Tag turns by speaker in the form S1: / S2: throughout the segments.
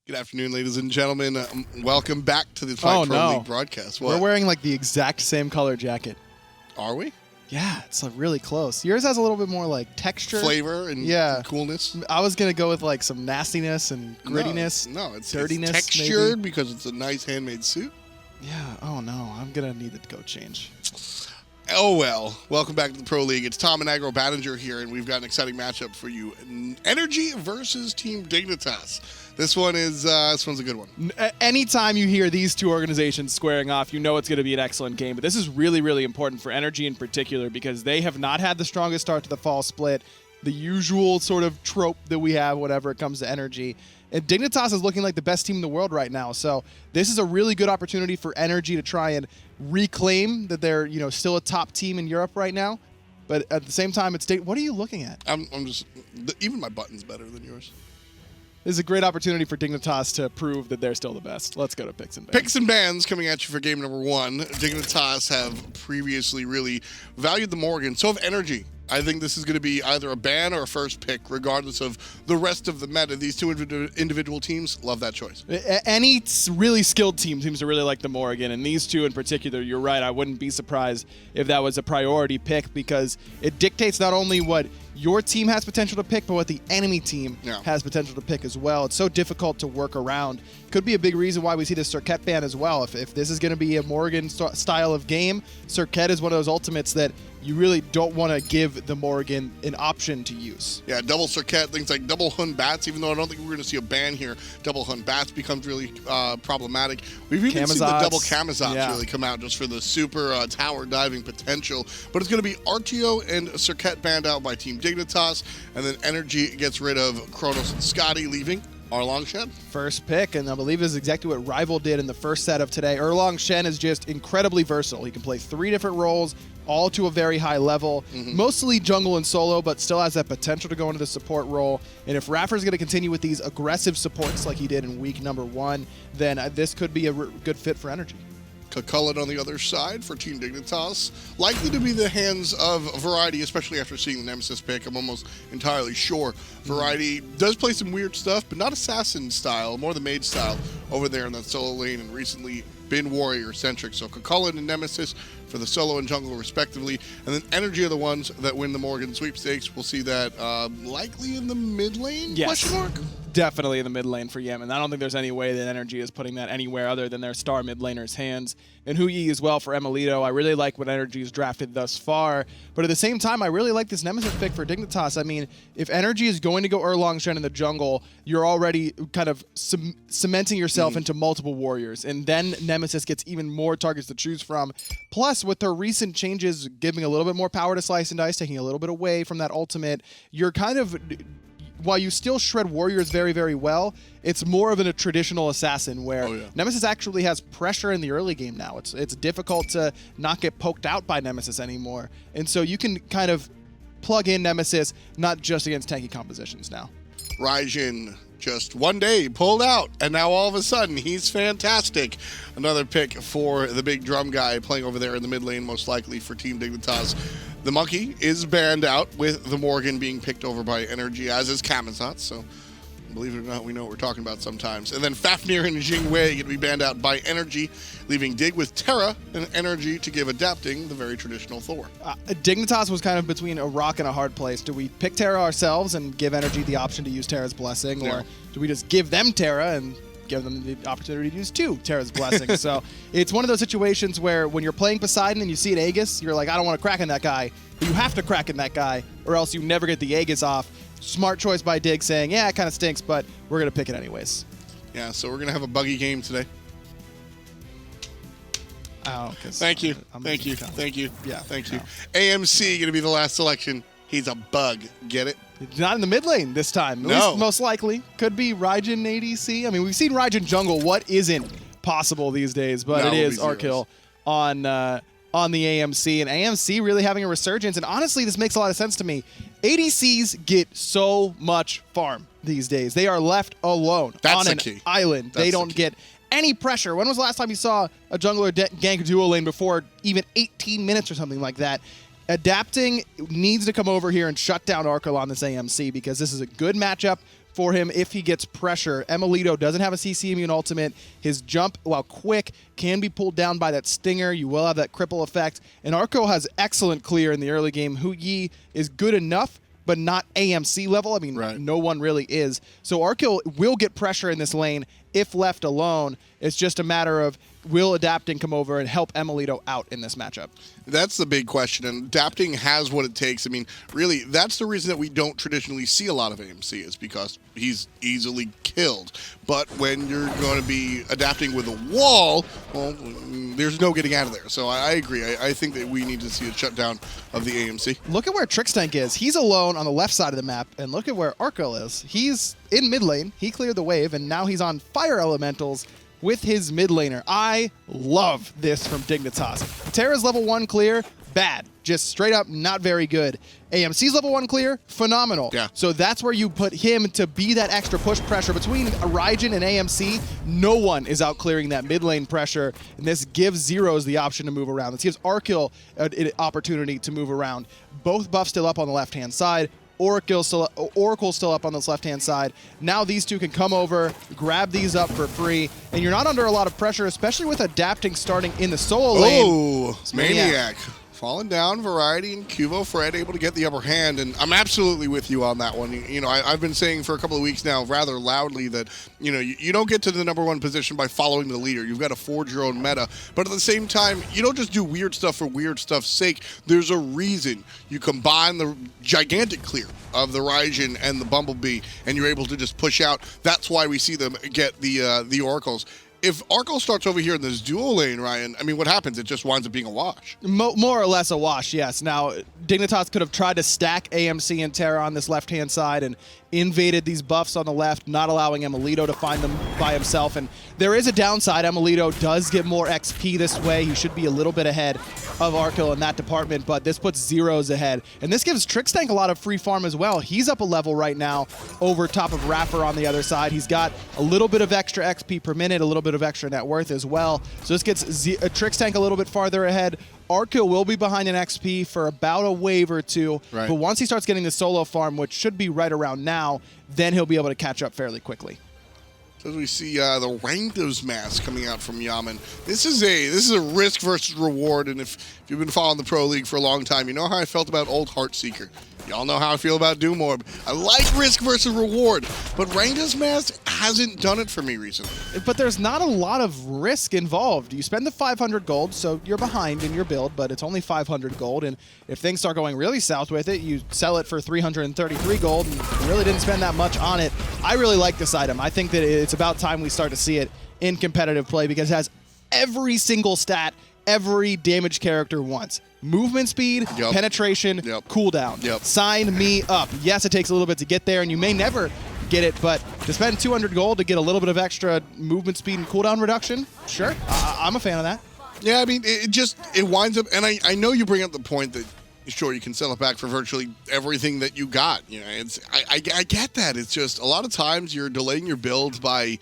S1: Good afternoon, ladies and gentlemen. Welcome back to the Fight Pro League broadcast.
S2: What? We're wearing like the exact same color jacket.
S1: Are we?
S2: Yeah, it's like really close. Yours has a little bit more like texture.
S1: Flavor and coolness.
S2: I was going to go with like some nastiness and grittiness.
S1: No, it's
S2: dirtiness.
S1: It's textured
S2: maybe.
S1: Because it's a nice handmade suit.
S2: Yeah, oh no, I'm going to need to go change.
S1: Oh well, welcome back to the Pro League. It's Tom and Aggro Banninger here, and we've got an exciting matchup for you. NRG versus Team Dignitas. This one's a good one.
S2: Anytime you hear these two organizations squaring off, you know it's going to be an excellent game. But this is really, really important for NRG in particular because they have not had the strongest start to the fall split. The usual sort of trope that we have whenever it comes to NRG. And Dignitas is looking like the best team in the world right now. So this is a really good opportunity for NRG to try and reclaim that they're, still a top team in Europe right now. But at the same time, what are you looking at?
S1: I'm just even my button's better than yours.
S2: This is a great opportunity for Dignitas to prove that they're still the best. Let's go to Picks and Bans.
S1: Picks and Bans coming at you for game number one. Dignitas have previously really valued the Morrigan. So have NRG. I think this is going to be either a ban or a first pick, regardless of the rest of the meta. These two individual teams love that choice.
S2: Any really skilled team seems to really like the Morrigan, and these two in particular, you're right, I wouldn't be surprised if that was a priority pick because it dictates not only what your team has potential to pick, but what the enemy team has potential to pick as well. It's so difficult to work around. Could be a big reason why we see the Circuit ban as well. If this is going to be a Morrigan style of game, Circuit is one of those ultimates that you really don't want to give the Morrigan an option to use.
S1: Yeah, double Circuit, things like double Hun Bats, even though I don't think we're going to see a ban here, double Hun Bats becomes really problematic. We've even seen the double Camazotz really come out just for the super tower diving potential. But it's going to be Arkkyl and Circuit banned out by Team Dignitas, and then NRG gets rid of Chronos and Scotty, leaving Erlang Shen.
S2: First pick, and I believe is exactly what Rival did in the first set of today. Erlang Shen is just incredibly versatile. He can play 3 different roles, all to a very high level. Mostly jungle and solo, but still has that potential to go into the support role. And if iRaffer is going to continue with these aggressive supports like he did in week number 1, then this could be a good fit for NRG.
S1: Chulainn on the other side for Team Dignitas. Likely to be the hands of Variety, especially after seeing the Nemesis pick. I'm almost entirely sure. Variety does play some weird stuff, but not assassin style, more the mage style over there in that solo lane, and recently been warrior-centric. So Chulainn and Nemesis for the solo and jungle respectively. And then NRG are the ones that win the Morrigan sweepstakes. We'll see that likely in the mid lane?
S2: Yes.
S1: Question mark?
S2: Definitely in the mid lane for Yammyn. I don't think there's any way that NRG is putting that anywhere other than their star mid laner's hands. And Hui as well for emilitoo. I really like what NRG's drafted thus far. But at the same time, I really like this Nemesis pick for Dignitas. I mean, if NRG is going to go Erlang Shen in the jungle, you're already kind of cementing yourself into multiple warriors. And then Nemesis gets even more targets to choose from. Plus, with their recent changes, giving a little bit more power to Slice and Dice, taking a little bit away from that ultimate, you're kind of... While you still shred warriors very, very well, it's more of a traditional assassin where Nemesis actually has pressure in the early game now. It's difficult to not get poked out by Nemesis anymore. And so you can kind of plug in Nemesis, not just against tanky compositions now.
S1: Raijin, just one day pulled out, and now all of a sudden he's fantastic. Another pick for the big drum guy playing over there in the mid lane, most likely for Team Dignitas. The monkey is banned out, with the Morrigan being picked over by NRG, as is Camazotz, so believe it or not, we know what we're talking about sometimes. And then Fafnir and Jing going to be banned out by NRG, leaving Dig with Terra and NRG to give Adapting the very traditional Thor.
S2: Dignitas was kind of between a rock and a hard place. Do we pick Terra ourselves and give NRG the option to use Terra's Blessing, or do we just give them Terra and give them the opportunity to use 2 Terra's Blessing? So it's one of those situations where when you're playing Poseidon and you see an Aegis, you're like, I don't want to crack in that guy. But you have to crack in that guy, or else you never get the Aegis off. Smart choice by Dig saying, yeah, it kind of stinks, but we're going to pick it anyways.
S1: Yeah, so we're going to have a buggy game today.
S2: Oh,
S1: thank you. Thank you.
S2: Yeah,
S1: thank you. AMC going to be the last selection. He's a bug. Get it?
S2: Not in the mid lane this time. At least most likely. Could be Raijin ADC. I mean, we've seen Raijin jungle. What isn't possible these days? But it is Arkkyl on the AMC. And AMC really having a resurgence. And honestly, this makes a lot of sense to me. ADCs get so much farm these days. They are left alone on an island. They don't get any pressure. When was the last time you saw a jungler gank dual lane before even 18 minutes or something like that? Adapting needs to come over here and shut down Arkkyl on this AMC because this is a good matchup for him if he gets pressure. emilitoo doesn't have a CC immune ultimate. His jump, while quick, can be pulled down by that stinger. You will have that cripple effect. And Arkkyl has excellent clear in the early game. Yi is good enough, but not AMC level. I mean, no one really is. So Arkkyl will get pressure in this lane if left alone. It's just a matter of will Adapting come over and help emilitoo out in this matchup?
S1: That's the big question, and Adapting has what it takes. I mean, really, that's the reason that we don't traditionally see a lot of AMC is because he's easily killed. But when you're going to be adapting with a wall, well, there's no getting out of there. So I agree. I think that we need to see a shutdown of the AMC.
S2: Look at where Trixtank is. He's alone on the left side of the map, and look at where Arkkyl is. He's in mid lane. He cleared the wave, and now he's on fire elementals with his mid laner. I love this from Dignitas. Terra's level 1 clear, bad. Just straight up not very good. AMC's level 1 clear, phenomenal.
S1: Yeah.
S2: So that's where you put him to be that extra push pressure. Between Raijin and AMC, no one is out clearing that mid lane pressure, and this gives Zyrhoes the option to move around. This gives Arkkyl an opportunity to move around. Both buffs still up on the left-hand side. Oracle's still up on this left-hand side. Now these two can come over, grab these up for free, and you're not under a lot of pressure, especially with Adapting starting in the solo lane.
S1: Oh, maniaKK. Falling down, Variety and QvoFred able to get the upper hand, and I'm absolutely with you on that one. You know, I've been saying for a couple of weeks now rather loudly that, you know, you don't get to the #1 position by following the leader. You've got to forge your own meta. But at the same time, you don't just do weird stuff for weird stuff's sake. There's a reason you combine the gigantic clear of the Raijin and the Bumblebee, and you're able to just push out. That's why we see them get the Oracles. If Arkkyl starts over here in this dual lane, Ryan, I mean, what happens? It just winds up being a wash.
S2: More or less a wash, yes. Now, Dignitas could have tried to stack AMC and Terra on this left-hand side and invaded these buffs on the left, not allowing emilitoo to find them by himself. And there is a downside. emilitoo does get more XP this way. He should be a little bit ahead of Arkkyl in that department, but this puts Zyrhoes ahead. And this gives Trixtank a lot of free farm as well. He's up a level right now over top of iRaffer on the other side. He's got a little bit of extra XP per minute, a little bit of extra net worth as well. So this gets Trixtank a little bit farther ahead. Arkkyl will be behind in XP for about a wave or two, but once he starts getting the solo farm, which should be right around now, then he'll be able to catch up fairly quickly.
S1: So as we see the Rankdos mask coming out from Yammyn. This is a risk versus reward, and if you've been following the Pro League for a long time, you know how I felt about old Heartseeker. Y'all know how I feel about Doomorb. I like risk versus reward, but Rankdos mask hasn't done it for me recently.
S2: But there's not a lot of risk involved. You spend the 500 gold, so you're behind in your build, but it's only 500 gold, and if things start going really south with it, you sell it for 333 gold, and you really didn't spend that much on it. I really like this item. I think that it's about time we start to see it in competitive play because it has every single stat every damage character wants. Movement speed, penetration, cooldown. Sign me up. Yes, it takes a little bit to get there, and you may never get it, but to spend 200 gold to get a little bit of extra movement speed and cooldown reduction, sure, I'm a fan of that.
S1: Yeah, I mean, it winds up, and I know you bring up the point that, sure, you can sell it back for virtually everything that you got. You know, I get that. It's just a lot of times you're delaying your build by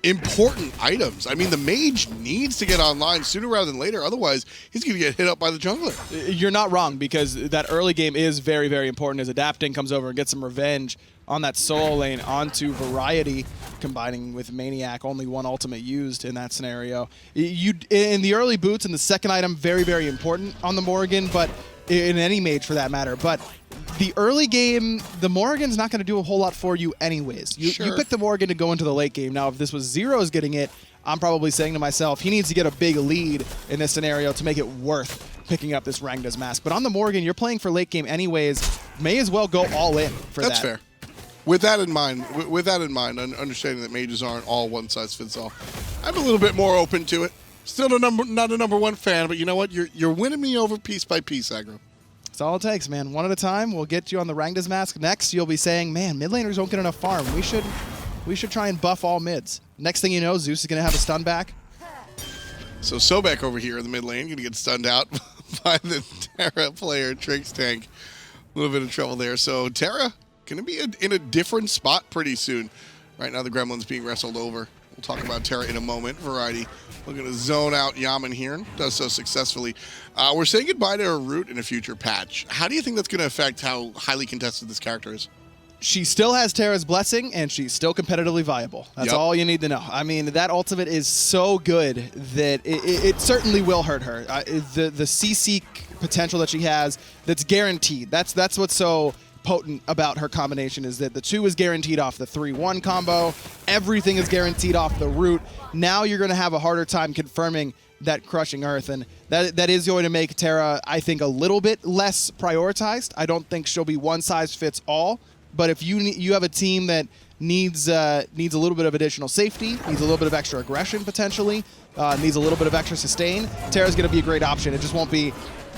S1: important items. I mean, the mage needs to get online sooner rather than later. Otherwise, he's going to get hit up by the jungler.
S2: You're not wrong, because that early game is very, very important as Adapting comes over and gets some revenge on that solo lane onto Variety, combining with maniaKK, only one ultimate used in that scenario. In the early boots and the second item, very, very important on the Morrigan, but in any mage for that matter. But the early game, the Morrigan's not going to do a whole lot for you anyways. You pick the Morrigan to go into the late game. Now, if this was Zyrhoes getting it, I'm probably saying to myself, he needs to get a big lead in this scenario to make it worth picking up this Rankdos mask. But on the Morrigan, you're playing for late game anyways. May as well go all in for that.
S1: That's fair. With that in mind, understanding that mages aren't all one size fits all, I'm a little bit more open to it. Still not a #1 fan, but you know what? You're winning me over piece by piece, Aggro.
S2: That's all it takes, man. One at a time. We'll get you on the Rankdos mask. Next, you'll be saying, man, mid laners don't get enough farm. We should try and buff all mids. Next thing you know, Zeus is going to have a stun back.
S1: So Sobek over here in the mid lane going to get stunned out by the Terra player, Trixtank. A little bit of trouble there. So Terra going to be in a different spot pretty soon. Right now the Gremlin's being wrestled over. We'll talk about Terra in a moment. Variety looking to zone out Yammyn here. Does so successfully. We're saying goodbye to a root in a future patch. How do you think that's going to affect how highly contested this character is?
S2: she still has Terra's blessing, and she's still competitively viable. That's all you need to know. I mean, that ultimate is so good that it certainly will hurt her. The CC potential that she has, that's guaranteed. That's what's so potent about her combination, is that the 2 is guaranteed off the 3-1 combo. Everything is guaranteed off the root. Now you're going to have a harder time confirming that crushing earth, and that is going to make Terra, I think, a little bit less prioritized. I don't think she'll be one size fits all. But if you have a team that needs a little bit of additional safety, needs a little bit of extra aggression potentially, needs a little bit of extra sustain, Terra's going to be a great option. It just won't be,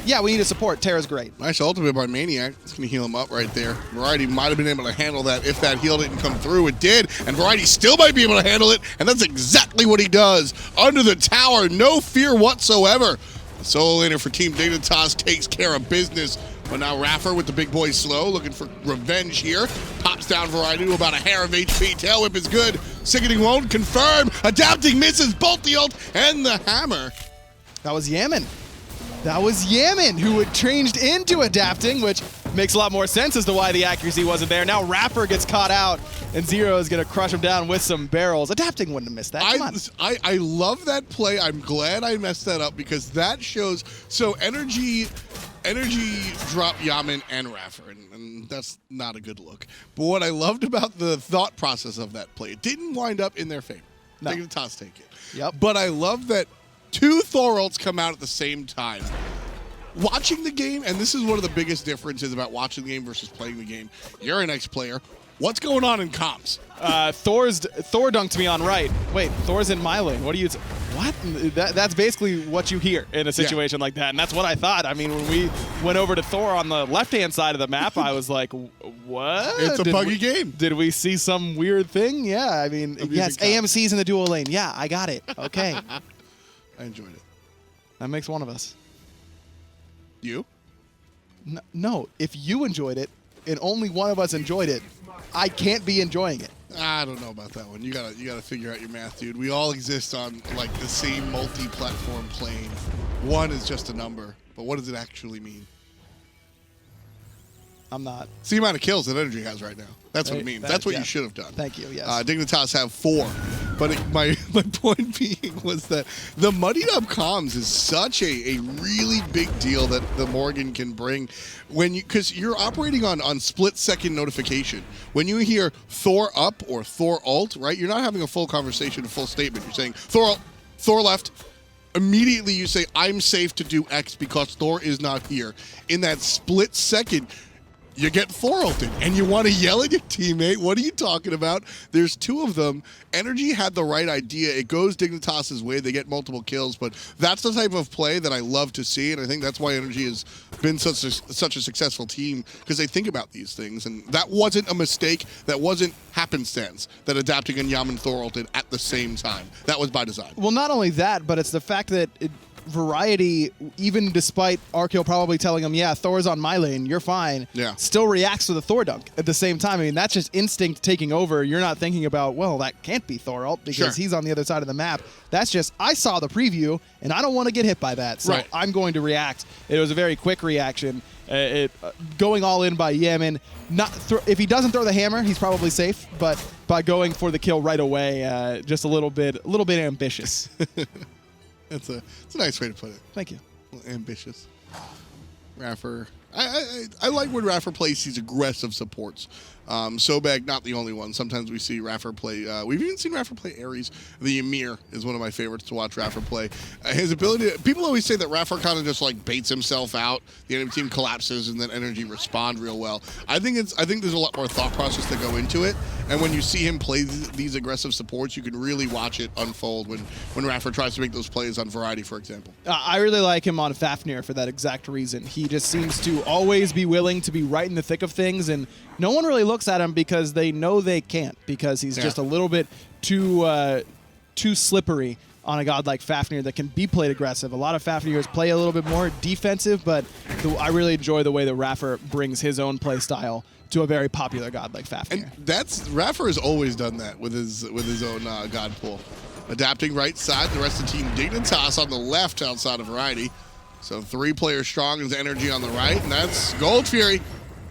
S2: yeah, we need a support. Terra's great.
S1: Nice ultimate by maniaKK. It's going to heal him up right there. Variety might have been able to handle that if that heal didn't come through. It did, and Variety still might be able to handle it, and that's exactly what he does. Under the tower, no fear whatsoever. The solo laner for Team Dignitas takes care of business. But now iRaffer with the big boy slow, looking for revenge here. Pops down Variety to about a hair of HP. Tail whip is good. Sickening won't confirm. Adapting misses both the ult and the hammer.
S2: That was Yammyn. That was Yammyn who had changed into adapting, which makes a lot more sense as to why the accuracy wasn't there. Now iRaffer gets caught out, and Zyrhoes is going to crush him down with some barrels. Adapting wouldn't have missed that. Come on.
S1: I love that play. I'm glad I messed that up because that shows. So NRG dropped Yammyn and iRaffer, and that's not a good look. But what I loved about the thought process of that play, it didn't wind up in their favor.
S2: No.
S1: Dignitas take it.
S2: Yep.
S1: But I love that 2 Thor ults come out at the same time. Watching the game, and this is one of the biggest differences about watching the game versus playing the game. You're an ex-player. What's going on in comms?
S2: Thor dunked me on right. Wait, Thor's in my lane. What do you? What? That's basically what you hear in a situation like that, and that's what I thought. I mean, when we went over to Thor on the left-hand side of the map, I was like, "What?
S1: It's a buggy game."
S2: Did we see some weird thing? Yeah, I mean, yes, AMC's in the dual lane. Yeah, I got it. Okay.
S1: I enjoyed it.
S2: That makes one of us.
S1: You?
S2: No, if you enjoyed it, and only one of us enjoyed it, I can't be enjoying it.
S1: I don't know about that one. You gotta figure out your math, dude. We all exist on like the same multi-platform plane. One is just a number, but what does it actually mean?
S2: I'm not.
S1: It's the amount of kills that NRG has right now. That's what it means. That's what you should have done.
S2: Thank you, yes.
S1: Dignitas have 4. But my point being was that the muddied up comms is such a really big deal that the Morrigan can bring when because you're operating on split-second notification. When you hear Thor up or Thor ult, right, you're not having a full conversation, a full statement. You're saying Thor ult, Thor left. Immediately you say, I'm safe to do X because Thor is not here. In that split second, you get Thor ulted, and you want to yell at your teammate. What are you talking about? There's 2 of them. NRG had the right idea. It goes Dignitas' way. They get multiple kills, but that's the type of play that I love to see, and I think that's why NRG has been such a successful team, because they think about these things, and that wasn't a mistake. That wasn't happenstance, that adapting and Yammyn Thor ulted at the same time. That was by design.
S2: Well, not only that, but it's the fact that Variety, even despite Arkkyl probably telling him, yeah, Thor's on my lane, you're fine, still reacts to the Thor dunk at the same time. I mean, that's just instinct taking over. You're not thinking about, well, that can't be Thor ult because he's on the other side of the map. That's just, I saw the preview, and I don't want to get hit by that, so I'm going to react. It was a very quick reaction. Going all in by Yammyn. If he doesn't throw the hammer, he's probably safe, but by going for the kill right away, just a little bit ambitious.
S1: It's a nice way to put it.
S2: Thank you.
S1: Ambitious. iRaffer. I like when iRaffer plays these aggressive supports. Sobek, not the only one. Sometimes we see iRaffer play. We've even seen iRaffer play Ares. The Ymir is one of my favorites to watch iRaffer play. His ability. People always say that iRaffer kind of just like baits himself out. The enemy team collapses and then NRG respond real well. I think there's a lot more thought process that go into it. And when you see him play these aggressive supports, you can really watch it unfold when iRaffer tries to make those plays on Variety, for example.
S2: I really like him on Fafnir for that exact reason. He just seems to always be willing to be right in the thick of things, and no one really looks at him because they know they can't, because he's just a little bit too slippery on a god like Fafnir that can be played aggressive. A lot of Fafnirs play a little bit more defensive, but I really enjoy the way that iRaffer brings his own play style to a very popular god like Fafnir.
S1: And iRaffer has always done that with his own god pool. Adapting right side, the rest of the team Dignitas on the left outside of Variety. So 3 players strong is NRG on the right, and that's Gold Fury.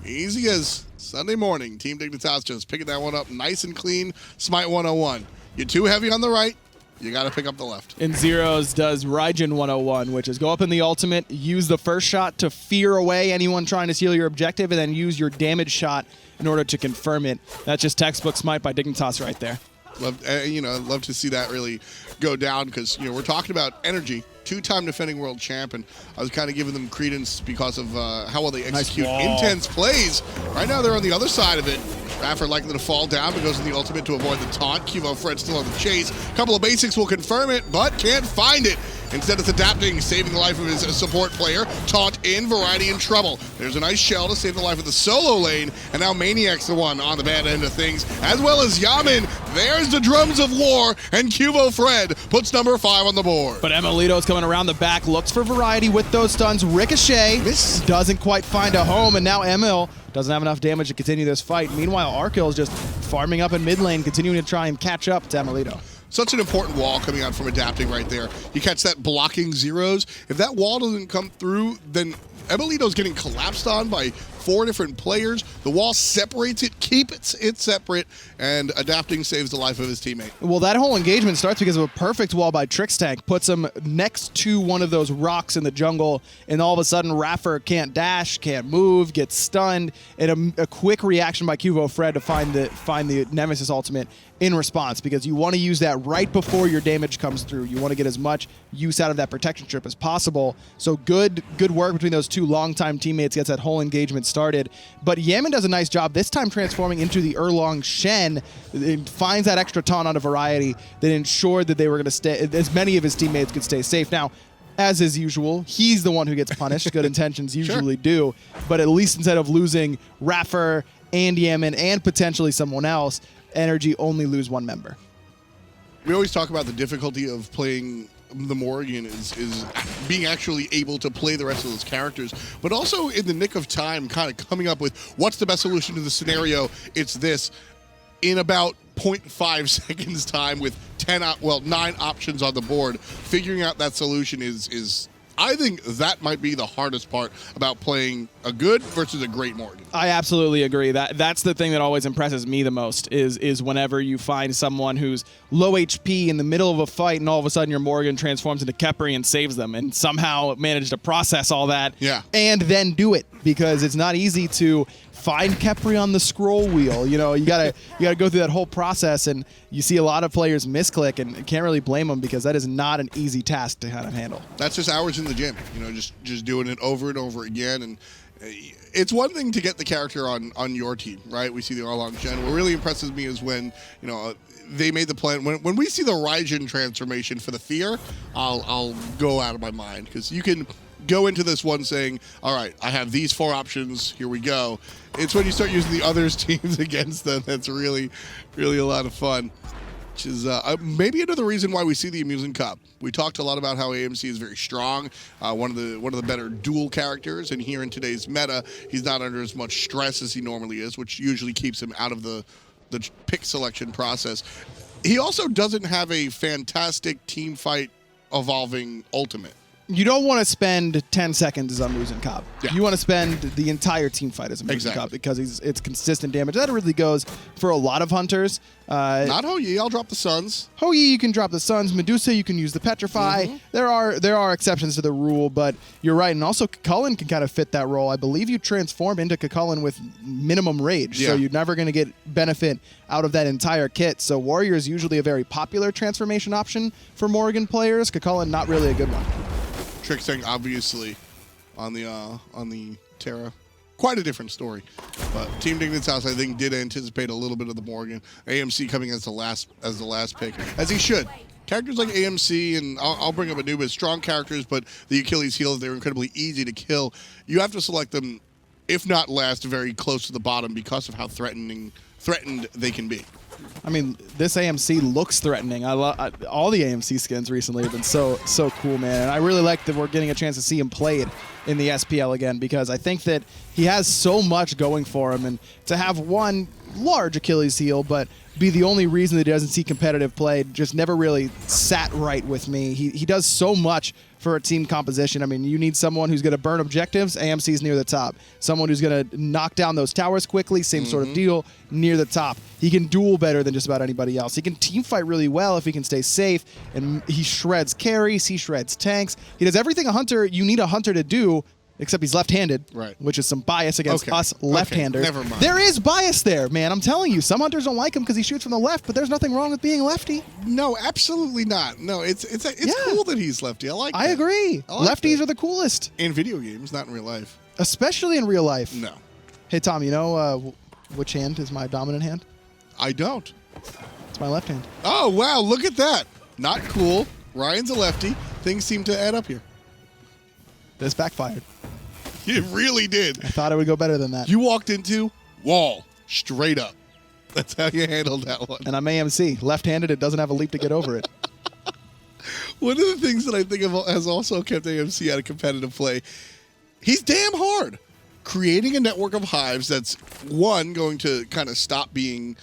S1: Easy as Sunday morning. Team Dignitas just picking that one up nice and clean. Smite 101. You're too heavy on the right. You got to pick up the left.
S2: And Zyrhoes does Raijin 101, which is go up in the ultimate, use the first shot to fear away anyone trying to steal your objective, and then use your damage shot in order to confirm it. That's just textbook Smite by Dignitas right there.
S1: Love to see that really go down because, we're talking about NRG, two-time defending world champ, and I was kind of giving them credence because of how well they execute intense plays. Right now, they're on the other side of it. iRaffer likely to fall down, but goes in the ultimate to avoid the taunt. QvoFred still on the chase. A couple of basics will confirm it, but can't find it. Instead, it's adapting, saving the life of his support player. Taunt in, Variety in trouble. There's a nice shell to save the life of the solo lane, and now maniaK's the one on the bad end of things, as well as Yammyn. There's the drums of war, and QvoFred puts number 5 on the board.
S2: But emilitoo is coming around the back, looks for Variety with those stuns. Ricochet doesn't quite find a home, and now Emil doesn't have enough damage to continue this fight. Meanwhile, Arkkyl is just farming up in mid lane, continuing to try and catch up to emilitoo.
S1: Such an important wall coming out from adapting right there. You catch that blocking Zyrhoes. If that wall doesn't come through, then emilitoo's getting collapsed on by 4 different players. The wall separates it, keeps it separate, and adapting saves the life of his teammate.
S2: Well, that whole engagement starts because of a perfect wall by Trixtank. Puts him next to one of those rocks in the jungle, and all of a sudden, iRaffer can't dash, can't move, gets stunned, and a quick reaction by QvoFred to find the Nemesis ultimate in response, because you want to use that right before your damage comes through. You want to get as much use out of that protection strip as possible. So good work between those two longtime teammates, gets that whole engagement started. But Yammyn does a nice job this time transforming into the Erlong Shen. It finds that extra taunt on a Variety that ensured that they were going to stay, as many of his teammates could stay safe. Now, as is usual, he's the one who gets punished. Good intentions usually do. But at least instead of losing iRaffer and Yammyn and potentially someone else, NRG only lose 1 member.
S1: We always talk about the difficulty of playing the Morrigan is being actually able to play the rest of those characters, but also in the nick of time kind of coming up with what's the best solution to the scenario. It's this in about 0.5 seconds time with 9 options on the board. Figuring out that solution is I think that might be the hardest part about playing a good versus a great Morrigan.
S2: I absolutely agree. That's the thing that always impresses me the most is whenever you find someone who's low HP in the middle of a fight and all of a sudden your Morrigan transforms into Khepri and saves them and somehow managed to process all that and then do it, because it's not easy to find Khepri on the scroll wheel. You gotta go through that whole process, and you see a lot of players misclick, and can't really blame them because that is not an easy task to kind of handle.
S1: That's just hours in the gym, just doing it over and over again. And it's one thing to get the character on your team, right? We see the Erlong Shen. What really impresses me is when they made the plan. When we see the Raijin transformation for the fear, I'll go out of my mind, because you can go into this one saying, all right, I have these 4 options, here we go. It's when you start using the others' teams against them that's really, really a lot of fun. Which is maybe another reason why we see the Muzen Cup. We talked a lot about how AMC is very strong, one of the better dual characters, and here in today's meta, he's not under as much stress as he normally is, which usually keeps him out of the pick selection process. He also doesn't have a fantastic team fight evolving ultimate.
S2: You don't want to spend 10 seconds as a Muzen Cup. Yeah. You want to spend the entire team fight as a Muzen Cup, because it's consistent damage. That really goes for a lot of hunters.
S1: Not Hou-Yi, I'll drop the Suns.
S2: Hou-Yi, you can drop the Suns. Medusa, you can use the Petrify. There are exceptions to the rule, but you're right. And also, Chulainn can kind of fit that role. I believe you transform into Chulainn with minimum rage, so you're never going to get benefit out of that entire kit. So Warrior is usually a very popular transformation option for Morrigan players. Chulainn, not really a good one.
S1: Trixtank, obviously, on the Terra. Quite a different story. But Team Dignitas, I think, did anticipate a little bit of the Morrigan. AMC coming as the last pick, as he should. Characters like AMC, and I'll bring up Anubis, strong characters, but the Achilles heel, they're incredibly easy to kill. You have to select them, if not last, very close to the bottom because of how threatened they can be.
S2: I mean, this AMC looks threatening. All the AMC skins recently have been so cool, man. And I really like that we're getting a chance to see him played in the SPL again, because I think that he has so much going for him, and to have one large Achilles heel, but be the only reason that he doesn't see competitive play. Just never really sat right with me. He does so much for a team composition. I mean, you need someone who's going to burn objectives, AMC's near the top. Someone who's going to knock down those towers quickly, same sort of deal, near the top. He can duel better than just about anybody else. He can team fight really well if he can stay safe, and he shreds carries, he shreds tanks. He does everything you need a hunter to do, except he's left-handed, which is some bias against us left-handers.
S1: Never mind.
S2: There is bias there, man. I'm telling you. Some hunters don't like him because he shoots from the left, but there's nothing wrong with being lefty.
S1: No, absolutely not. No, it's cool that he's lefty. I
S2: agree. Lefties are the coolest.
S1: In video games, not in real life.
S2: Especially in real life.
S1: No.
S2: Hey, Tom, you know which hand is my dominant hand?
S1: I don't.
S2: It's my left hand.
S1: Oh, wow. Look at that. Not cool. Ryan's a lefty. Things seem to add up here.
S2: This backfired.
S1: It really did.
S2: I thought it would go better than that.
S1: You walked into wall straight up. That's how you handled that one.
S2: And I'm AMC. Left-handed, it doesn't have a leap to get over it.
S1: One of the things that I think has also kept AMC out of competitive play, he's damn hard. Creating a network of hives that's, one, going to kind of stop being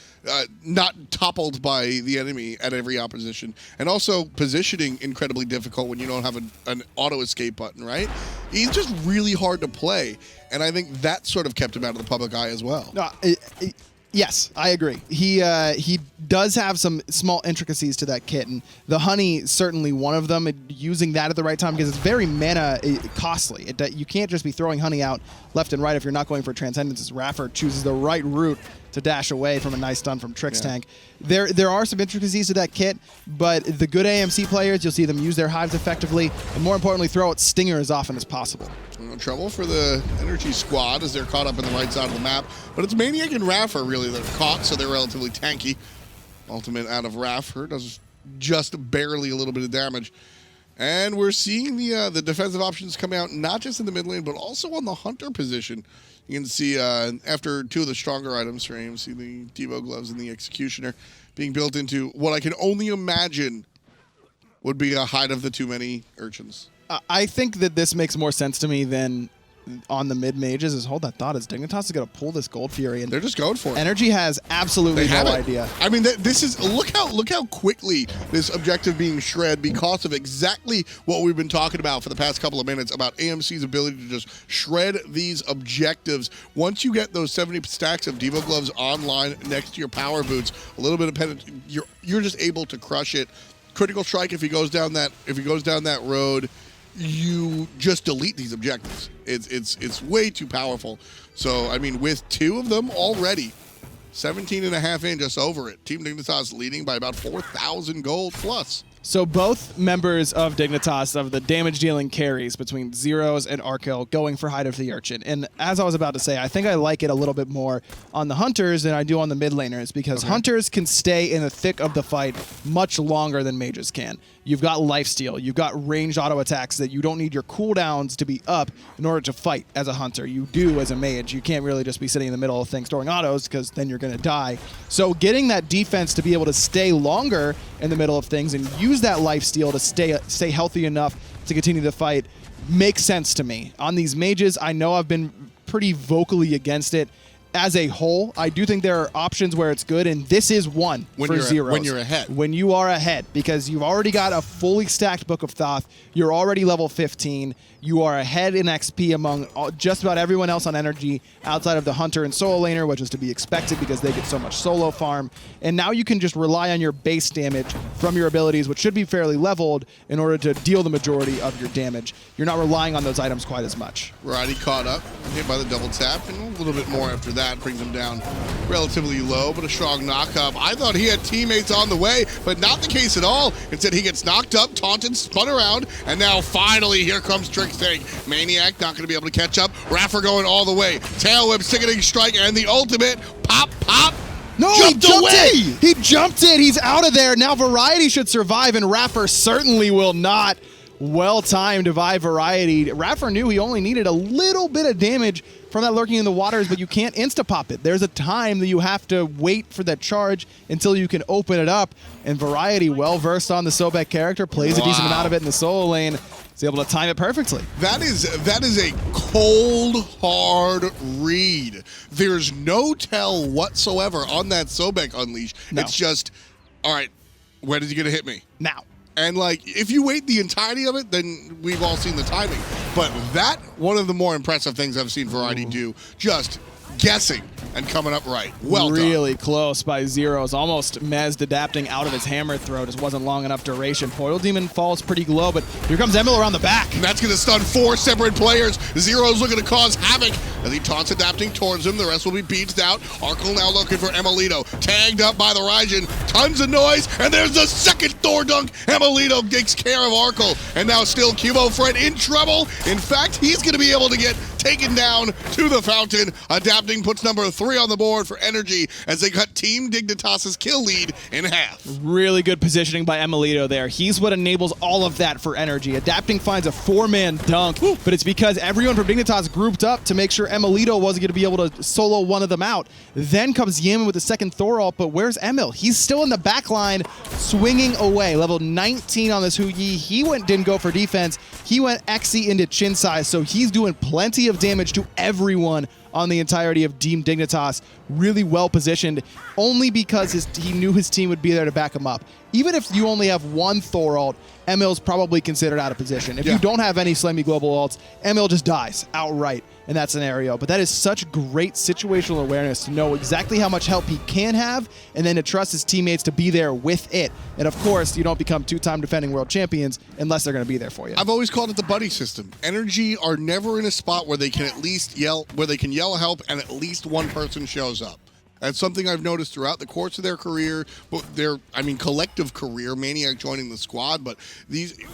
S1: not toppled by the enemy at every opposition, and also positioning incredibly difficult when you don't have an auto escape button, right? He's just really hard to play, and I think that sort of kept him out of the public eye as well.
S2: No, yes, I agree. He does have some small intricacies to that kit, and the honey certainly one of them. Using that at the right time because it's very mana costly. You can't just be throwing honey out left and right if you're not going for transcendence. iRaffer chooses the right route to dash away from a nice stun from Trixtank. Yeah. There are some intricacies to that kit, but the good AMC players, you'll see them use their hives effectively, and more importantly, throw out Stinger as often as possible.
S1: Trouble for the NRG squad as they're caught up in the right side of the map, but it's maniaKK and iRaffer really that are caught, so they're relatively tanky. Ultimate out of iRaffer does just barely a little bit of damage. And we're seeing the defensive options come out not just in the mid lane, but also on the hunter position. You can see after two of the stronger items for AMC, the Devo gloves and the Executioner, being built into what I can only imagine would be a hide of the too many urchins.
S2: I think that this makes more sense to me than on the mid mages. Is hold that thought. Is Dignitas is going to pull this Gold Fury, and
S1: they're just going for it.
S2: NRG has absolutely no idea.
S1: I mean, this is look how quickly this objective being shred because of exactly what we've been talking about for the past couple of minutes about AMC's ability to just shred these objectives. Once you get those 70 stacks of Devo gloves online next to your power boots, a little bit of penetration, you're just able to crush it. Critical strike if he goes down that road. You just delete these objectives. It's way too powerful. So, I mean, with two of them already, 17.5 in, just over it. Team Dignitas leading by about 4,000 gold plus.
S2: So both members of Dignitas of the damage-dealing carries between Zyrhoes and Arkkyl going for Hide of the Urchin. And as I was about to say, I think I like it a little bit more on the Hunters than I do on the mid laners because Hunters can stay in the thick of the fight much longer than mages can. You've got lifesteal, you've got ranged auto attacks that you don't need your cooldowns to be up in order to fight as a hunter. You do as a mage. You can't really just be sitting in the middle of things throwing autos because then you're going to die. So getting that defense to be able to stay longer in the middle of things and use that lifesteal to stay healthy enough to continue the fight makes sense to me. On these mages, I know I've been pretty vocally against it. As a whole, I do think there are options where it's good, and this is one for Zyrhoes.
S1: When you're ahead.
S2: When you are ahead, because you've already got a fully stacked Book of Thoth, you're already level 15, you are ahead in XP among just about everyone else on NRG outside of the Hunter and Solo Laner, which is to be expected because they get so much solo farm, and now you can just rely on your base damage from your abilities, which should be fairly leveled, in order to deal the majority of your damage. You're not relying on those items quite as much.
S1: Roddy caught up, hit by the double tap, and a little bit more after that brings him down relatively low, but a strong knock-up. I thought he had teammates on the way, but not the case at all. Instead, he gets knocked up, taunted, spun around, and now finally here comes Trixtank. maniaKK not going to be able to catch up. iRaffer going all the way. Tail whip, sickening strike, and the ultimate. Pop, pop.
S2: No, he jumped it! He jumped it! He's out of there! Now Variety should survive, and iRaffer certainly will not. Well-timed by Variety. iRaffer knew he only needed a little bit of damage from that lurking in the waters, but you can't insta-pop it. There's a time that you have to wait for that charge until you can open it up, and Variety, well-versed on the Sobek character, plays a decent amount of it in the solo lane. He's able to time it perfectly.
S1: That is a cold, hard read. There's no tell whatsoever on that Sobek unleash.
S2: No.
S1: It's just, all right, when is he going to hit me?
S2: Now.
S1: And, like, if you wait the entirety of it, then we've all seen the timing. But that, one of the more impressive things I've seen Variety do, just guessing and coming up right. Well done.
S2: Really close by Zyrhoes. Almost Mezd adapting out of his hammer throw. Just wasn't long enough duration. Portal Demon falls pretty low, but here comes Emil around the back.
S1: And that's going to stun 4 separate players. Zyrhoes looking to cause havoc as he taunts adapting towards him. The rest will be beached out. Arkkyl now looking for emilitoo. Tagged up by the Raijin. Tons of noise, and there's the second Thor dunk. emilitoo takes care of Arkkyl. And now still QvoFred in trouble. In fact, he's going to be able to get taken down to the fountain. Adapting puts number 3 on the board for NRG as they cut Team Dignitas' kill lead in half.
S2: Really good positioning by emilitoo there. He's what enables all of that for NRG. Adapting finds a 4-man dunk, but it's because everyone from Dignitas grouped up to make sure emilitoo wasn't going to be able to solo one of them out. Then comes Yammyn with the second Thor ult, but where's Emil? He's still in the back line, swinging away. Level 19 on this Hu-Yi. He didn't go for defense. He went Xe into chin size, so he's doing plenty of damage to everyone on the entirety of Team Dignitas. Really well positioned, only because he knew his team would be there to back him up. Even if you only have one Thor ult, Emil's probably considered out of position. If you don't have any Slammy Global ults, Emil just dies outright in that scenario. But that is such great situational awareness to know exactly how much help he can have, and then to trust his teammates to be there with it. And of course, you don't become 2-time defending world champions unless they're going to be there for you.
S1: I've always called it the buddy system. NRG are never in a spot where they can at least yell help and at least one person shows up. That's something I've noticed throughout the course of their career, but collective career, maniaKK joining the squad. But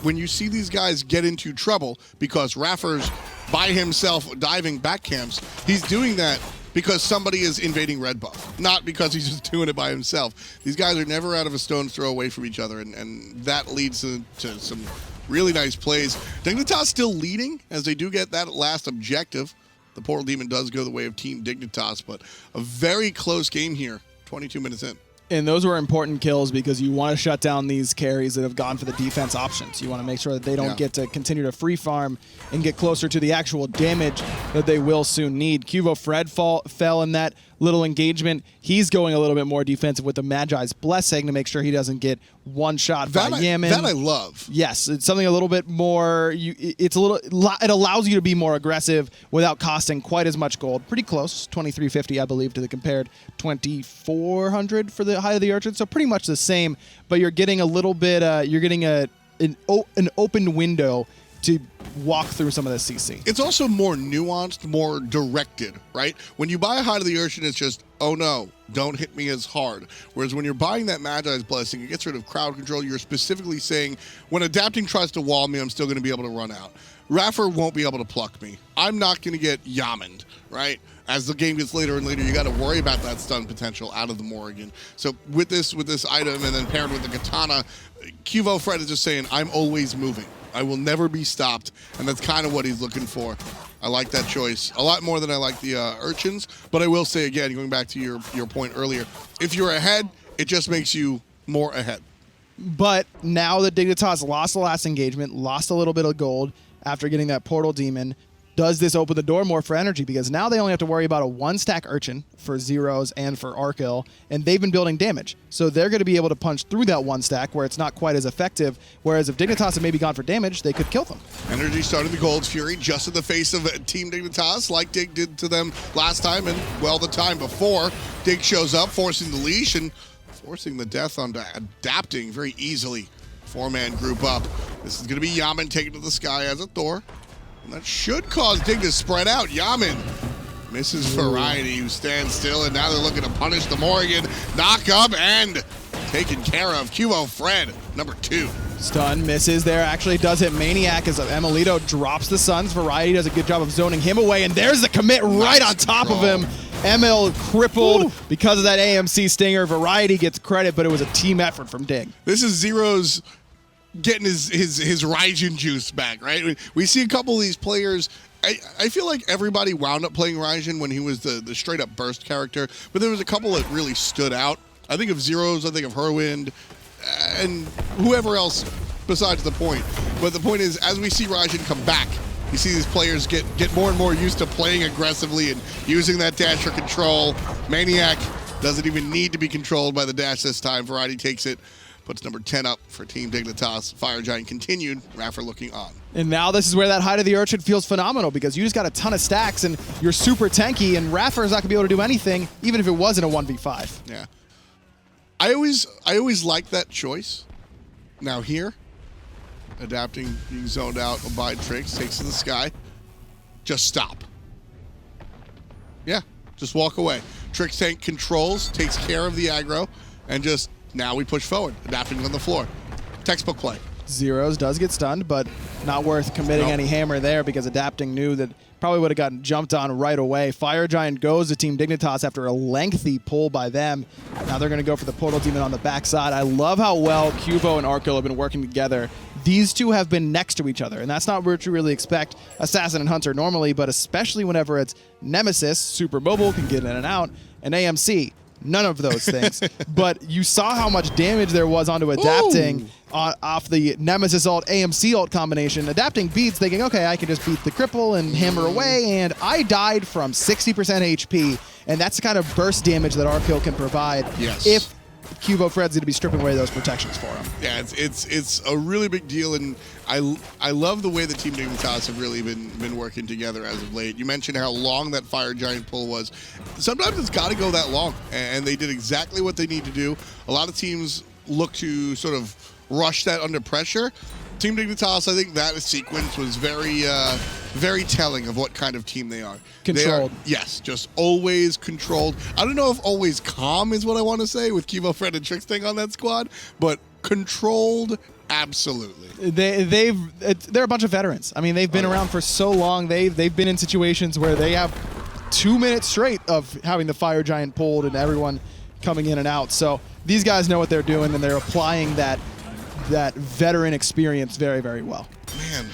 S1: when you see these guys get into trouble because iRaffer's by himself diving back camps, he's doing that because somebody is invading red buff, not because he's just doing it by himself. These guys are never out of a stone's throw away from each other, and that leads to some really nice plays. Dignitas still leading as they do get that last objective. The Portal Demon does go the way of Team Dignitas, but a very close game here, 22 minutes in.
S2: And those were important kills because you want to shut down these carries that have gone for the defense options. You want to make sure that they don't get to continue to free farm and get closer to the actual damage that they will soon need. QvoFred fell in that little engagement. He's going a little bit more defensive with the Magi's Blessing to make sure he doesn't get one shot by Yammyn.
S1: That I love.
S2: Yes, it's something a little bit more. It allows you to be more aggressive without costing quite as much gold. Pretty close, 2350, I believe, to the compared 2400 for the Height of the Urchin. So pretty much the same, but you're getting a little bit. You're getting an open window to walk through some of the CC.
S1: It's also more nuanced, more directed, right? When you buy a Height of the Urchin, it's just, oh no, don't hit me as hard. Whereas when you're buying that Magi's Blessing, it gets rid of crowd control. You're specifically saying, when adapting tries to wall me, I'm still going to be able to run out. iRaffer won't be able to pluck me. I'm not going to get Yammyned, right? As the game gets later and later, you got to worry about that stun potential out of the Morrigan. So with this item and then paired with the katana, QvoFred is just saying, I'm always moving. I will never be stopped, and that's kind of what he's looking for. I like that choice a lot more than I like the Urchins, but I will say again, going back to your point earlier, if you're ahead, it just makes you more ahead.
S2: But now that Dignitas lost the last engagement, lost a little bit of gold after getting that Portal Demon, does this open the door more for NRG? Because now they only have to worry about a 1-stack Urchin for Zyrhoes and for Arkkyl, and they've been building damage. So they're going to be able to punch through that 1-stack where it's not quite as effective, whereas if Dignitas had maybe gone for damage, they could kill them.
S1: NRG started the Gold's Fury just in the face of Team Dignitas, like Dig did to them last time and, well, the time before. Dig shows up, forcing the leash and forcing the death onto adapting very easily. 4-man group up. This is going to be Yammyn taken to the sky as a Thor. And that should cause Dig to spread out. Yammyn misses Variety, who stands still, and now they're looking to punish the Morrigan. Knock up and taken care of. QvoFred, number 2.
S2: Stun misses there. Actually does hit maniaKK as emilitoo drops the Suns. Variety does a good job of zoning him away, and there's the commit right on top of him. Emil crippled because of that AMC stinger. Variety gets credit, but it was a team effort from Dig.
S1: This is Zyrhoes getting his Raijin juice back, right? We see a couple of these players. I feel like everybody wound up playing Raijin when he was the straight-up burst character, but there was a couple that really stood out. I think of Zyrhoes, I think of Whirlwind, and whoever else besides the point. But the point is, as we see Raijin come back, you see these players get more and more used to playing aggressively and using that dash for control. maniaKK doesn't even need to be controlled by the dash this time. Variety takes it, puts number 10 up for Team Dignitas. Fire Giant continued, iRaffer looking on.
S2: And now this is where that Height of the Urchin feels phenomenal, because you just got a ton of stacks and you're super tanky, and iRaffer is not going to be able to do anything, even if it wasn't a 1v5.
S1: Yeah. I always liked that choice. Now here, adapting, being zoned out by Trix, takes to the sky. Just stop. Yeah, just walk away. Trixtank controls, takes care of the aggro, and just now we push forward, adapting on the floor. Textbook play.
S2: Zyrhoes does get stunned, but not worth committing any hammer there, because adapting knew that probably would have gotten jumped on right away. Fire Giant goes to Team Dignitas after a lengthy pull by them. Now they're going to go for the Portal Demon on the backside. I love how well Qvo and Arkkyl have been working together. These two have been next to each other, and that's not what you really expect Assassin and Hunter normally, but especially whenever it's Nemesis, super mobile, can get in and out, and AMC. None of those things. But you saw how much damage there was onto adapting off the Nemesis ult, AMC ult combination. Adapting beats, thinking, okay, I can just beat the cripple and hammer away, and I died from 60% HP, and that's the kind of burst damage that Arkkyl can provide if QvoFred's going to be stripping away those protections for him.
S1: Yeah, it's a really big deal, and I love the way the Team Dignitas have really been working together as of late. You mentioned how long that Fire Giant pull was. Sometimes it's got to go that long, and they did exactly what they need to do. A lot of teams look to sort of rush that under pressure. Team Dignitas, I think that sequence was very telling of what kind of team they are.
S2: Controlled.
S1: Yes, just always controlled. I don't know if always calm is what I want to say with QvoFred and Trixtank on that squad, but controlled, absolutely.
S2: They're a bunch of veterans. I mean, they've been around for so long. They've been in situations where they have 2 minutes straight of having the Fire Giant pulled and everyone coming in and out. So these guys know what they're doing, and they're applying that veteran experience very, very well.
S1: Man,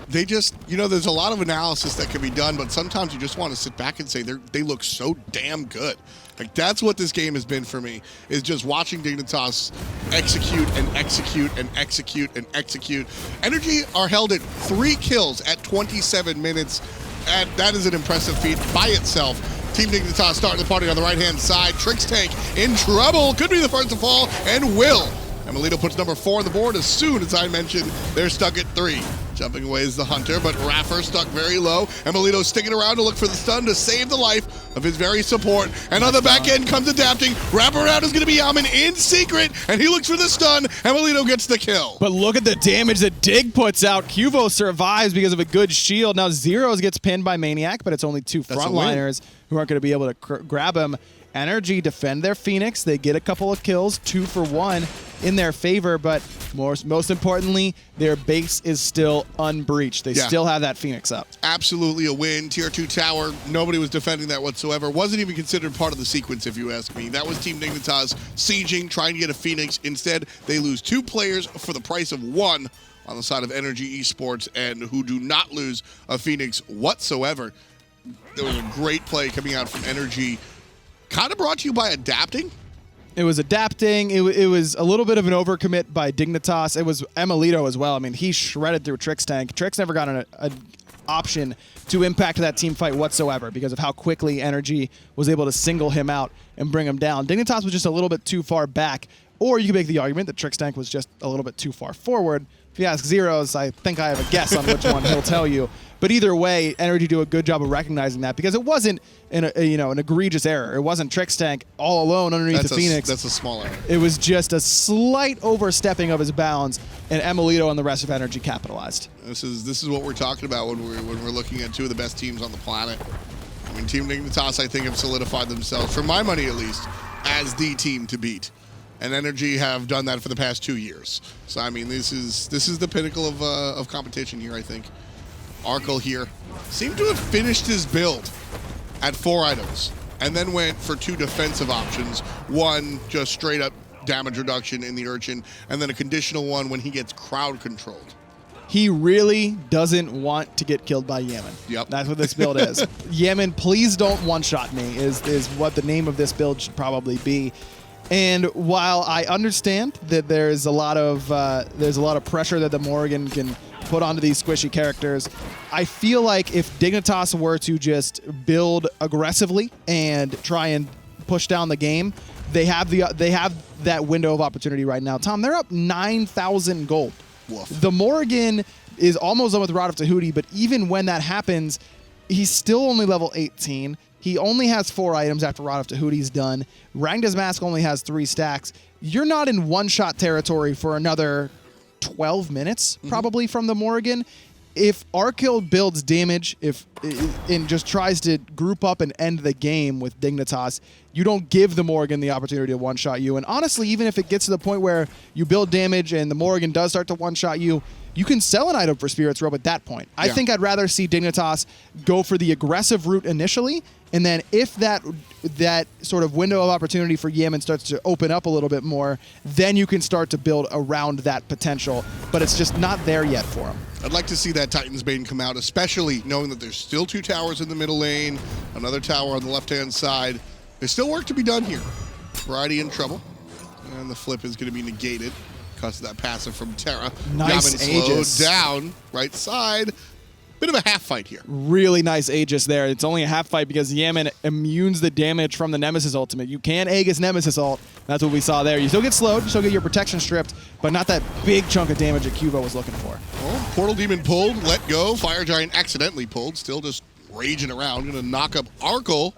S1: they just, there's a lot of analysis that can be done, but sometimes you just want to sit back and say they look so damn good. Like, that's what this game has been for me, is just watching Dignitas execute and execute and execute and execute. NRG are held at 3 kills at 27 minutes, and that is an impressive feat by itself. Team Dignitas starting the party on the right-hand side. Trixtank in trouble, could be the first to fall, and will. emilitoo puts number 4 on the board. As soon as I mentioned, they're stuck at 3. Jumping away is the Hunter, but iRaffer stuck very low. emilitoo sticking around to look for the stun to save the life of his very support. And on the back end comes adapting. Wraparound is going to be Yammyn in secret, and he looks for the stun. emilitoo gets the kill.
S2: But look at the damage that Dig puts out. Qvo survives because of a good shield. Now Zyrhoes gets pinned by maniaKK, but it's only 2 frontliners who aren't going to be able to grab him. NRG defend their Phoenix. They get a couple of kills, 2 for 1 in their favor, but most importantly, their base is still unbreached. They still have that Phoenix up.
S1: Absolutely a win. Tier 2 tower, nobody was defending that whatsoever. Wasn't even considered part of the sequence, if you ask me. That was Team Dignitas sieging, trying to get a Phoenix. Instead, they lose 2 players for the price of 1 on the side of NRG Esports, and who do not lose a Phoenix whatsoever. There was a great play coming out from NRG. Kind of brought to you by adapting.
S2: It was adapting. It was a little bit of an overcommit by Dignitas. It was emilitoo as well. I mean, he shredded through Trixtank. Trix never got an option to impact that team fight whatsoever because of how quickly NRG was able to single him out and bring him down. Dignitas was just a little bit too far back, or you could make the argument that Trixtank was just a little bit too far forward. If you ask Zyrhoes, I think I have a guess on which one he'll tell you. But either way, NRG do a good job of recognizing that, because it wasn't an egregious error. It wasn't Trixtank all alone underneath the Phoenix.
S1: That's a small error.
S2: It was just a slight overstepping of his bounds, and emilitoo and the rest of NRG capitalized.
S1: This is what we're talking about when we're looking at 2 of the best teams on the planet. I mean, Team Dignitas, I think, have solidified themselves, for my money at least, as the team to beat. And NRG have done that for the past 2 years. So I mean, this is the pinnacle of competition here, I think. Arkkyl here seemed to have finished his build at 4 items, and then went for 2 defensive options. 1 just straight up damage reduction in the Urchin, and then a conditional one when he gets crowd controlled.
S2: He really doesn't want to get killed by Yammyn.
S1: Yep.
S2: That's what this build is. Yammyn, please don't one-shot me, is what the name of this build should probably be. And while I understand that there's a lot of pressure that the Morrigan can put onto these squishy characters, I feel like if Dignitas were to just build aggressively and try and push down the game, they have that window of opportunity right now. Tom, they're up 9,000 gold.
S1: Woof.
S2: The Morrigan is almost done with Rod of Tahuti, but even when that happens, he's still only level 18. He only has 4 items after Rod of Tahuti's done. Rangda's Mask only has 3 stacks. You're not in one-shot territory for another 12 minutes, probably, from the Morrigan. If Arkkyl builds damage and just tries to group up and end the game with Dignitas, you don't give the Morrigan the opportunity to one-shot you. And honestly, even if it gets to the point where you build damage and the Morrigan does start to one-shot you, you can sell an item for Spirit's Robe at that point. I think I'd rather see Dignitas go for the aggressive route initially, and then if that sort of window of opportunity for Yammyn starts to open up a little bit more, then you can start to build around that potential. But it's just not there yet for him.
S1: I'd like to see that Titan's Bane come out, especially knowing that there's still 2 towers in the middle lane, another tower on the left-hand side. There's still work to be done here. Variety in trouble, and the flip is going to be negated because of that passive from Terra.
S2: Nice
S1: Yammyn
S2: Aegis.
S1: slowed down, right side. Bit of a half fight here.
S2: Really nice Aegis there. It's only a half fight because Yammyn immunes the damage from the Nemesis ultimate. You can Aegis Nemesis ult. That's what we saw there. You still get slowed, you still get your protection stripped, but not that big chunk of damage that Qvo was looking for.
S1: Well, Portal Demon pulled, let go. Fire Giant accidentally pulled, still just raging around. Gonna knock up Arkkyl.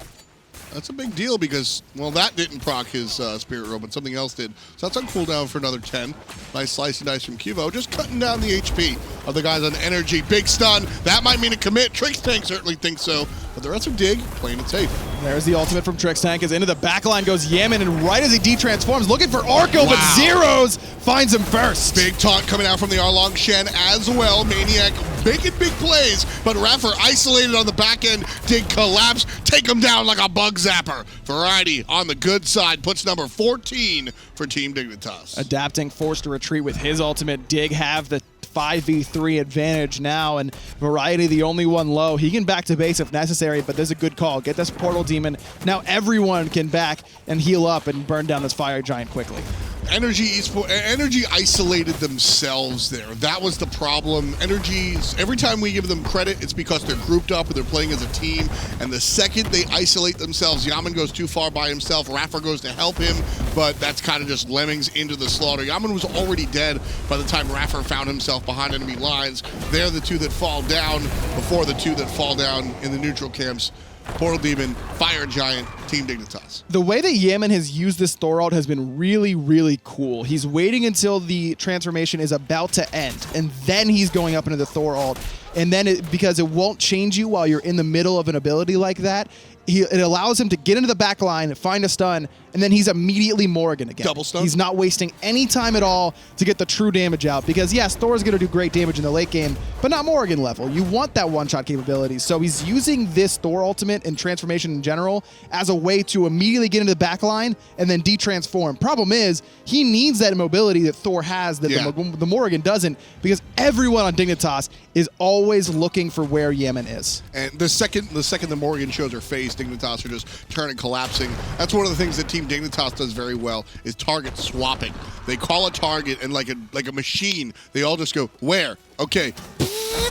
S1: That's a big deal because, well, that didn't proc his Spirit Robe, but something else did. So that's on cooldown for another 10. Nice slice and dice from Qvo, just cutting down the HP of the guys on NRG. Big stun. That might mean a commit. Trixtank certainly thinks so, but the rest of Dig playing it safe.
S2: There's the ultimate from Trixtank. As into the backline goes Yammyn, and right as he de-transforms, looking for Arkkyl, but Zyrhoes finds him first.
S1: Big taunt coming out from the Arlong Shen as well. maniaKK making big plays, but iRaffer isolated on the back end. Dig collapse, take him down like a bug zapper. Variety on the good side puts number 14 for Team Dignitas.
S2: Adapting, forced to retreat with his ultimate. Dig have the 5v3 advantage now, and Variety the only one low. He can back to base if necessary, but there's a good call. Get this Portal Demon. Now everyone can back and heal up and burn down this Fire Giant quickly.
S1: NRG Esports, NRG isolated themselves there. That was the problem. NRG, every time we give them credit, it's because they're grouped up and they're playing as a team. And the second they isolate themselves, Yammyn goes too far by himself. iRaffer goes to help him, but that's kind of just lemmings into the slaughter. Yammyn was already dead by the time iRaffer found himself behind enemy lines. They're the 2 that fall down before the 2 that fall down in the neutral camps. Portal Demon, Fire Giant, Team Dignitas.
S2: The way that Yammyn has used this Thor ult has been really, really cool. He's waiting until the transformation is about to end, and then he's going up into the Thor ult. And then, because it won't change you while you're in the middle of an ability like that, it allows him to get into the back line, find a stun, and then he's immediately Morrigan again.
S1: Double stun?
S2: He's not wasting any time at all to get the true damage out, because yes, Thor's going to do great damage in the late game, but not Morrigan level. You want that one-shot capability, so he's using this Thor ultimate and transformation in general as a way to immediately get into the back line and then de-transform. Problem is, he needs that mobility that Thor has that the Morrigan doesn't, because everyone on Dignitas is always looking for where Yammyn is.
S1: And the second the Morrigan shows her face, Dignitas are just turning, collapsing. That's one of the things that Team Dignitas does very well, is target swapping. They call a target, and like a machine, they all just go, where? Okay.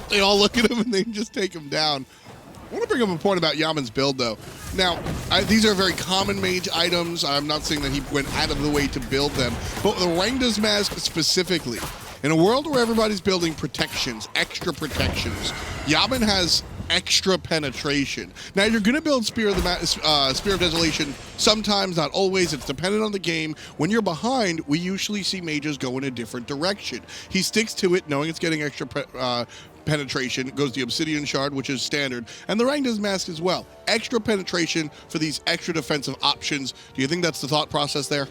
S1: They all look at him and they just take him down. I want to bring up a point about Yammyn's build, though. Now, these are very common mage items. I'm not saying that he went out of the way to build them, but the Rangda's Mask specifically, in a world where everybody's building protections, extra protections, Yammyn has extra penetration. Now, you're going to build Spear of Desolation sometimes, not always. It's dependent on the game. When you're behind, we usually see mages go in a different direction. He sticks to it, knowing it's getting extra penetration. It goes the Obsidian Shard, which is standard, and the Rangda's Mask as well. Extra penetration for these extra defensive options. Do you think that's the thought process there?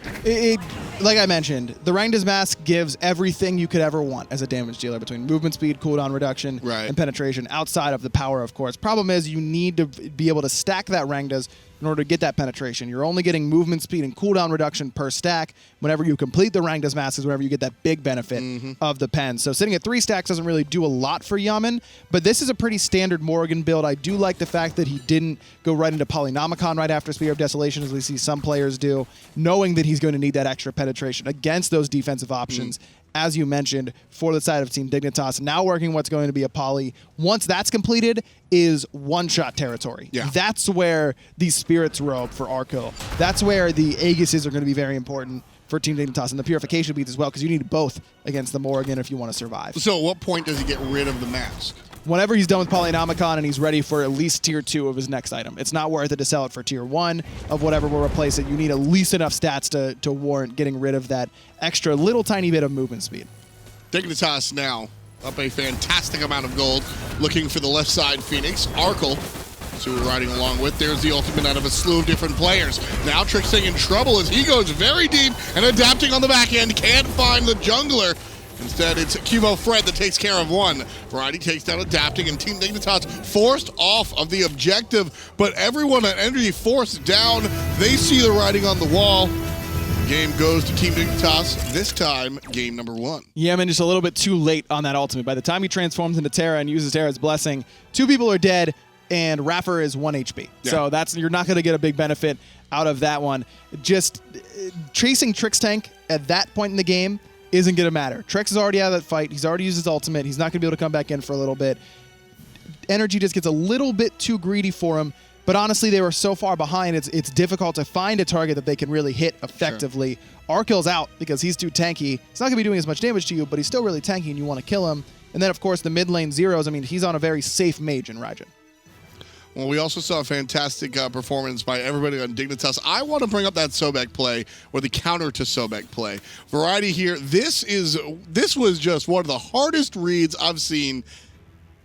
S2: Like I mentioned, the Rangda's Mask gives everything you could ever want as a damage dealer between movement speed, cooldown reduction, and penetration, outside of the power, of course. Problem is, you need to be able to stack that Rangda's in order to get that penetration. You're only getting movement speed and cooldown reduction per stack. Whenever you complete the ranked as masters, whenever you get that big benefit of the pen. So sitting at 3 stacks doesn't really do a lot for Yammyn, but this is a pretty standard Morrigan build. I do like the fact that he didn't go right into Polynomicon right after Spear of Desolation, as we see some players do, knowing that he's going to need that extra penetration against those defensive options. As you mentioned, for the side of Team Dignitas, now working what's going to be a poly. Once that's completed, is one-shot territory.
S1: Yeah.
S2: That's where the Spirits robe for Arkkyl. That's where the Aegises are going to be very important for Team Dignitas, and the Purification beads as well, because you need both against the Morrigan if you want to survive.
S1: So at what point does he get rid of the mask?
S2: Whenever he's done with Polynomicon and he's ready for at least tier 2 of his next item. It's not worth it to sell it for tier 1 of whatever will replace it. You need at least enough stats to warrant getting rid of that extra little tiny bit of movement speed.
S1: Dignitas now up a fantastic amount of gold, looking for the left side Phoenix. Arkkyl, so we're riding along with. There's the ultimate out of a slew of different players. Now Trixtank in trouble as he goes very deep and adapting on the back end. Can't find the jungler. Instead, it's QvoFred that takes care of one. Variety takes down adapting, and Team Dignitas forced off of the objective, but everyone at NRG forced down. They see the writing on the wall. Game goes to Team Dignitas, this time game number 1.
S2: Yammyn just a little bit too late on that ultimate. By the time he transforms into Terra and uses Terra's blessing, 2 people are dead, and iRaffer is 1 HP. Yeah. So you're not going to get a big benefit out of that one. Just chasing Trixtank at that point in the game isn't going to matter. Trix is already out of that fight. He's already used his ultimate. He's not going to be able to come back in for a little bit. NRG just gets a little bit too greedy for him, but honestly, they were so far behind, it's difficult to find a target that they can really hit effectively. Sure. Arkyl's out because he's too tanky. He's not going to be doing as much damage to you, but he's still really tanky and you want to kill him. And then, of course, the mid lane Zyrhoes, I mean, he's on a very safe mage in Raijin.
S1: Well, we also saw a fantastic performance by everybody on Dignitas. I want to bring up that Sobek play, or the counter to Sobek play. Variety here, this was just one of the hardest reads I've seen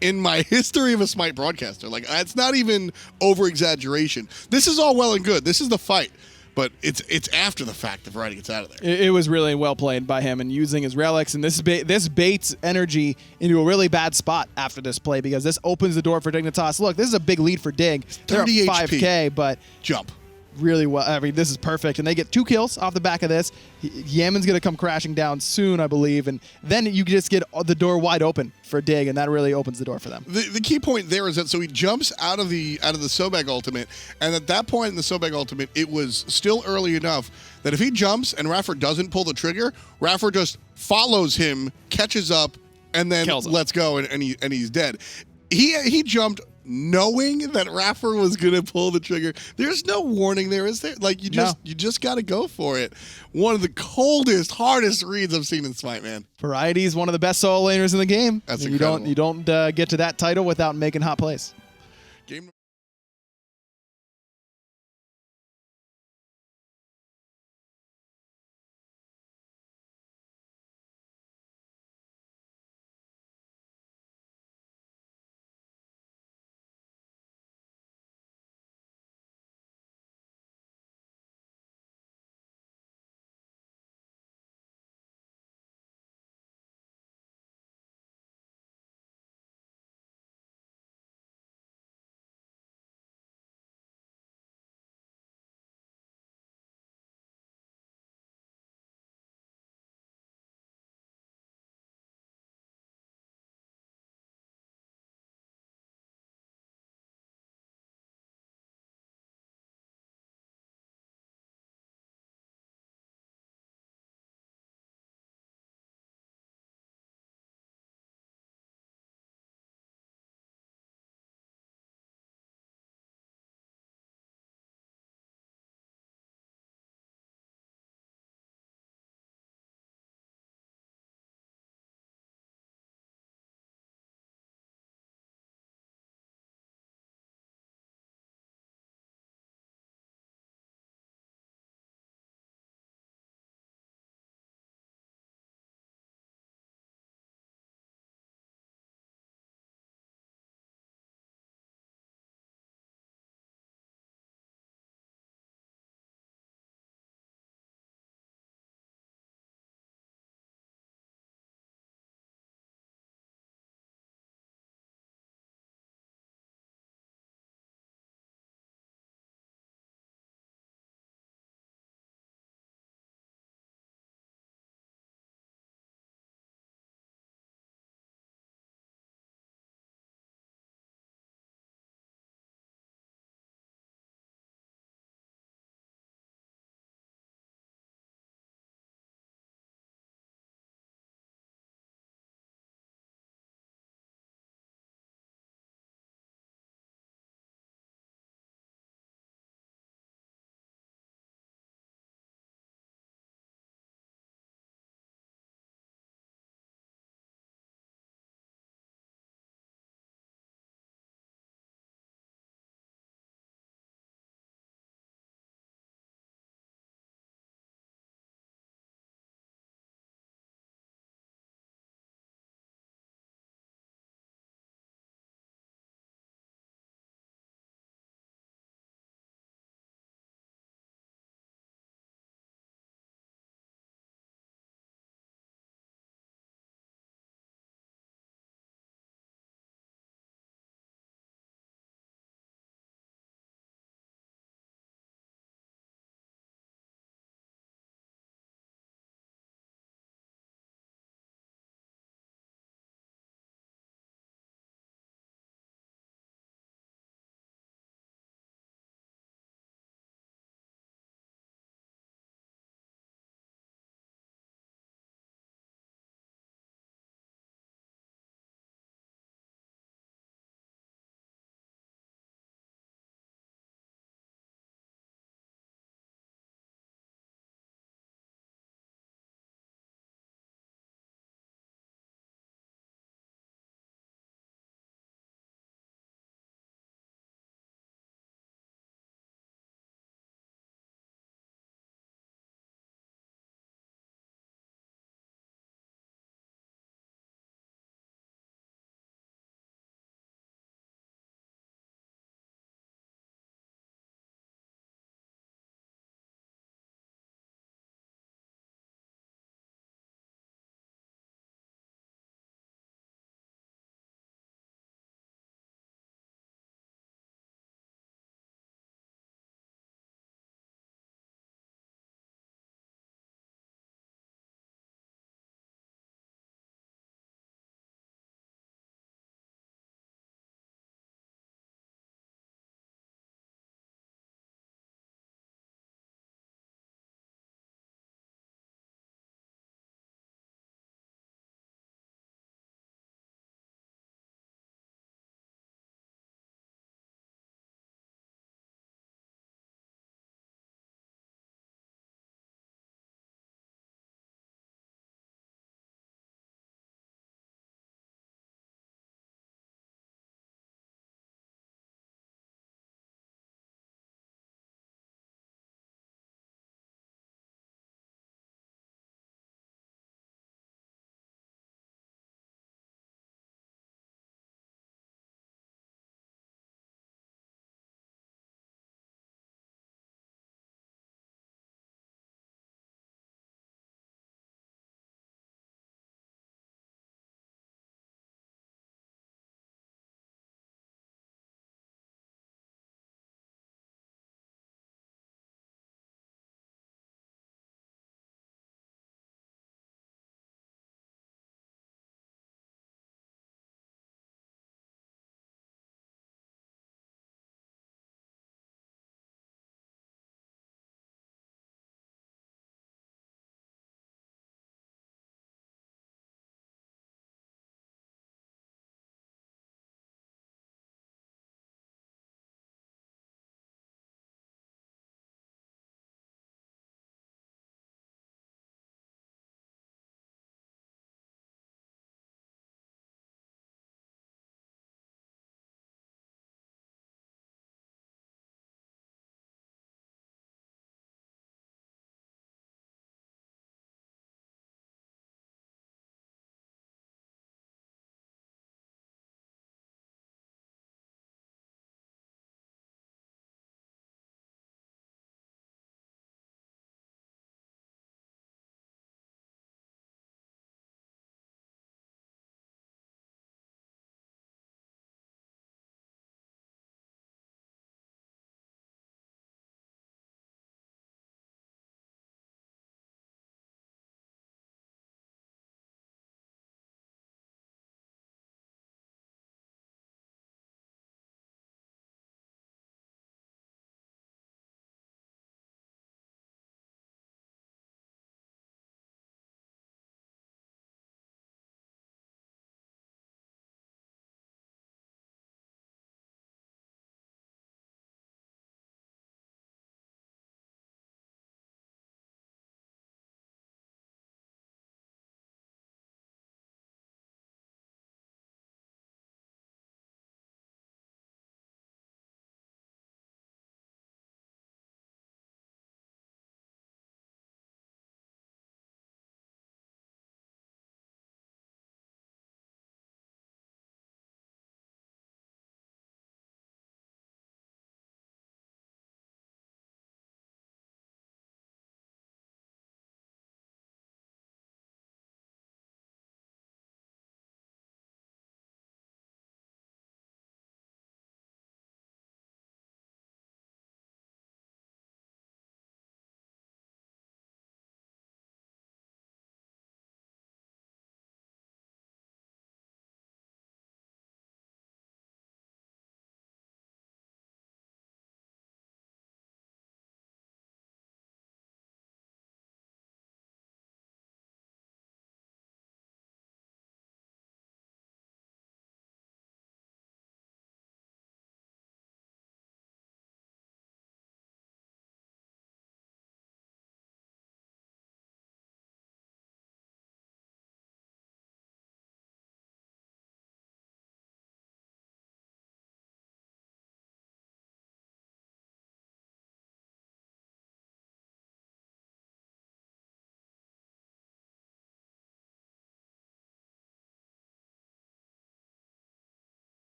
S1: in my history of a Smite broadcaster. Like, it's not even over-exaggeration. This is all well and good. This is the fight. But it's after the fact that Variety gets out of there.
S2: It was really well played by him and using his relics, and this baits NRG into a really bad spot after this play because this opens the door for Dignitas. Look, this is a big lead for Dig. They're
S1: 30
S2: up 5K, but
S1: jump.
S2: Really well. I mean, this is perfect, and they get 2 kills off the back of this. Yammyn's going to come crashing down soon, I believe, and then you just get the door wide open for Dig, and that really opens the door for them.
S1: The key point there is that so he jumps out of the Sobek ultimate, and at that point in the Sobek ultimate, it was still early enough that if he jumps and iRaffer doesn't pull the trigger, iRaffer just follows him, catches up, and then lets go, and he's dead. He jumped knowing that iRaffer was gonna pull the trigger. There's no warning there, is there? Like, you just gotta go for it. One of the coldest, hardest reads I've seen in Smite, man.
S2: Variety is one of the best solo laners in the game.
S1: That's incredible.
S2: You don't get to that title without making hot plays.